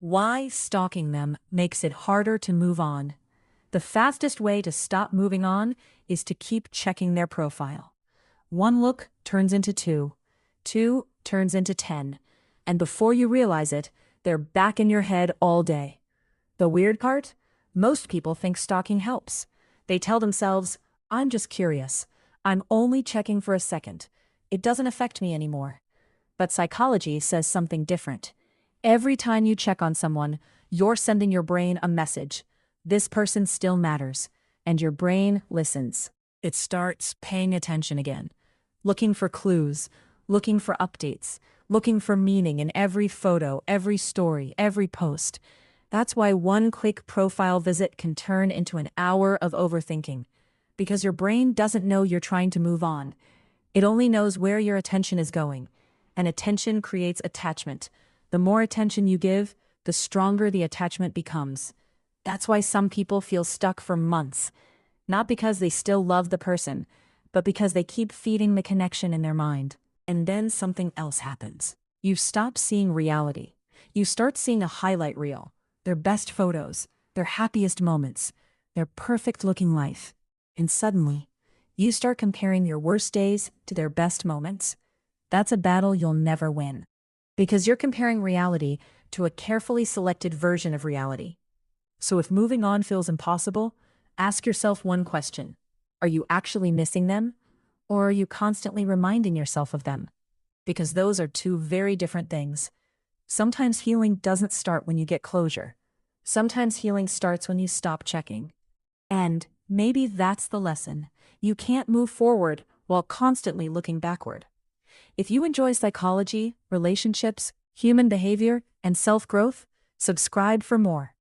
Why stalking them makes it harder to move on. The fastest way to stop moving on is to keep checking their profile. One look turns into two, two turns into 10, and before you realize it, they're back in your head all day. The weird part? Most people think stalking helps. They tell themselves, I'm just curious. I'm only checking for a second. It doesn't affect me anymore. But psychology says something different. Every time you check on someone, you're sending your brain a message. This person still matters. And your brain listens. It starts paying attention again. Looking for clues, looking for updates, looking for meaning in every photo, every story, every post. That's why one quick profile visit can turn into an hour of overthinking. Because your brain doesn't know you're trying to move on. It only knows where your attention is going. And attention creates attachment. The more attention you give, the stronger the attachment becomes. That's why some people feel stuck for months. Not because they still love the person, but because they keep feeding the connection in their mind. And then something else happens. You stop seeing reality. You start seeing a highlight reel. Their best photos, their happiest moments, their perfect-looking life. And suddenly, you start comparing your worst days to their best moments. That's a battle you'll never win. Because you're comparing reality to a carefully selected version of reality. So if moving on feels impossible, ask yourself one question. Are you actually missing them? Or are you constantly reminding yourself of them? Because those are two very different things. Sometimes healing doesn't start when you get closure. Sometimes healing starts when you stop checking. And maybe that's the lesson. You can't move forward while constantly looking backward. If you enjoy psychology, relationships, human behavior, and self-growth, subscribe for more.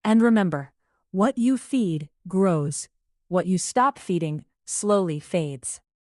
And remember, what you feed grows. What you stop feeding slowly fades.